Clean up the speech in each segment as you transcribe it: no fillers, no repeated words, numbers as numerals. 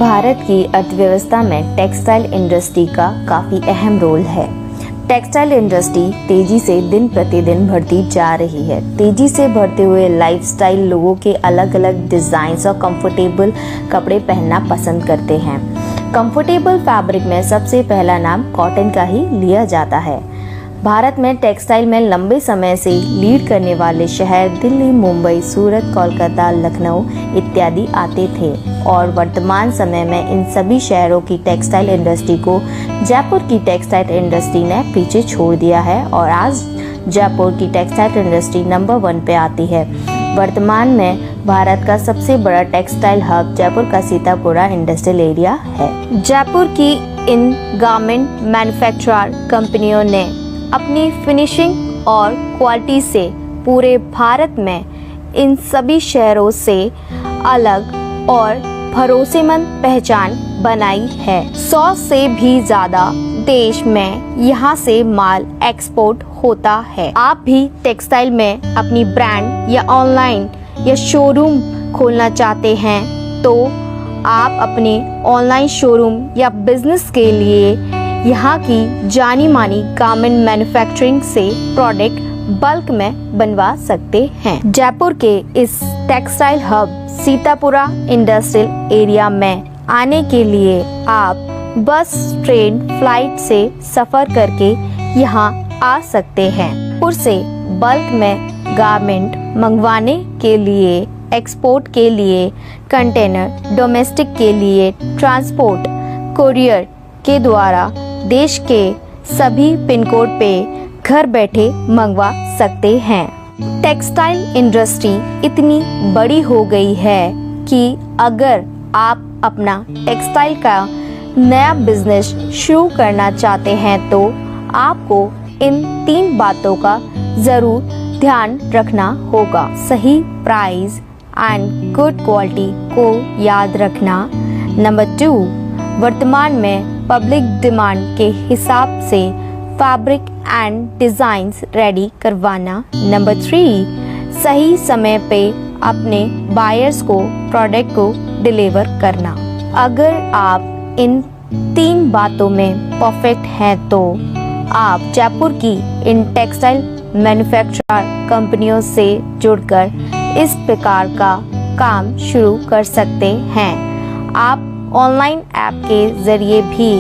भारत की अर्थव्यवस्था में टेक्सटाइल इंडस्ट्री का काफ़ी अहम रोल है। टेक्सटाइल इंडस्ट्री तेजी से दिन प्रतिदिन बढ़ती जा रही है। तेजी से बढ़ते हुए लाइफस्टाइल लोगों के अलग अलग डिज़ाइंस और कंफर्टेबल कपड़े पहनना पसंद करते हैं। कंफर्टेबल फैब्रिक में सबसे पहला नाम कॉटन का ही लिया जाता है। भारत में टेक्सटाइल में लंबे समय से लीड करने वाले शहर दिल्ली, मुंबई, सूरत, कोलकाता, लखनऊ इत्यादि आते थे और वर्तमान समय में इन सभी शहरों की टेक्सटाइल इंडस्ट्री को जयपुर की टेक्सटाइल इंडस्ट्री ने पीछे छोड़ दिया है और आज जयपुर की टेक्सटाइल इंडस्ट्री नंबर 1 पे आती है। वर्तमान में भारत का सबसे बड़ा टेक्सटाइल हब जयपुर का सीतापुरा इंडस्ट्रियल एरिया है। जयपुर की इन गारमेंट मैन्युफैक्चरर कंपनियों ने अपनी फिनिशिंग और क्वालिटी से पूरे भारत में इन सभी शहरों से अलग और भरोसेमंद पहचान बनाई है। 100 से भी ज़्यादा देश में यहाँ से माल एक्सपोर्ट होता है। आप भी टेक्सटाइल में अपनी ब्रांड या ऑनलाइन या शोरूम खोलना चाहते हैं तो आप अपने ऑनलाइन शोरूम या बिजनेस के लिए यहाँ की जानी मानी गारमेंट मैन्युफैक्चरिंग से प्रोडक्ट बल्क में बनवा सकते हैं। जयपुर के इस textile hub Sitapura industrial area में आने के लिए आप बस, ट्रेन, फ्लाइट से सफ़र करके यहाँ आ सकते हैं। जयपुर से बल्क में गारमेंट मंगवाने के लिए, एक्सपोर्ट के लिए कंटेनर, डोमेस्टिक के लिए ट्रांसपोर्ट, कोरियर के द्वारा देश के सभी पिन कोड पे घर बैठे मंगवा सकते हैं। टेक्सटाइल इंडस्ट्री इतनी बड़ी हो गई है कि अगर आप अपना टेक्सटाइल का नया बिजनेस शुरू करना चाहते हैं तो आपको इन 3 बातों का ज़रूर ध्यान रखना होगा। सही प्राइस एंड गुड क्वालिटी को याद रखना। नंबर 2, वर्तमान में पब्लिक डिमांड के हिसाब से फैब्रिक एंड डिज़ाइंस रेडी करवाना। नंबर 3, सही समय पे अपने बायर्स को प्रोडक्ट को डिलीवर करना। अगर आप इन 3 बातों में परफेक्ट हैं तो आप जयपुर की इन टेक्सटाइल मैन्युफैक्चरर कंपनियों से जुड़कर इस प्रकार का काम शुरू कर सकते हैं। आप ऑनलाइन ऐप के ज़रिए भी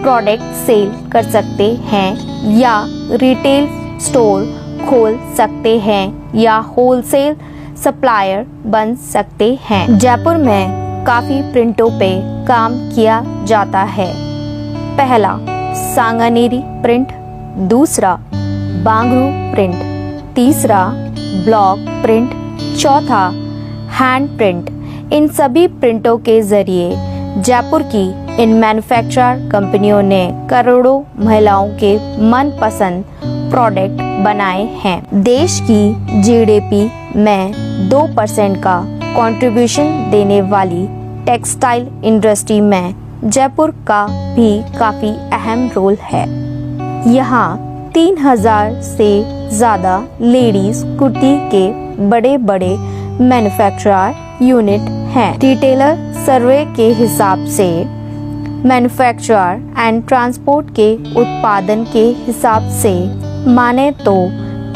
प्रोडक्ट सेल कर सकते हैं या रिटेल स्टोर खोल सकते हैं या होलसेल सप्लायर बन सकते हैं। जयपुर में काफ़ी प्रिंटों पे काम किया जाता है। पहला सांगानेरी प्रिंट, दूसरा बांगरू प्रिंट, तीसरा ब्लॉक प्रिंट, चौथा हैंड प्रिंट। इन सभी प्रिंटों के ज़रिए जयपुर की इन मैन्युफैक्चरर कंपनियों ने करोड़ों महिलाओं के मनपसंद प्रोडक्ट बनाए हैं। देश की जीडीपी में 2% का कंट्रीब्यूशन देने वाली टेक्सटाइल इंडस्ट्री में जयपुर का भी काफ़ी अहम रोल है। यहाँ 3000 से ज़्यादा लेडीज़ कुर्ती के बड़े बड़े मैन्युफैक्चरर यूनिट हैं। रिटेलर सर्वे के हिसाब से मैन्युफैक्चरर एंड ट्रांसपोर्ट के उत्पादन के हिसाब से माने तो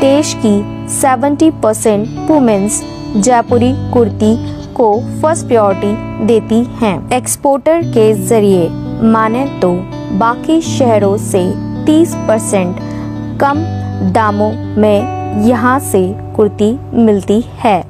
देश की 70% वुमेन्स जयपुरी कुर्ती को फर्स्ट प्रायोरिटी देती हैं। एक्सपोर्टर के जरिए माने तो बाकी शहरों से 30% कम दामों में यहाँ से कुर्ती मिलती है।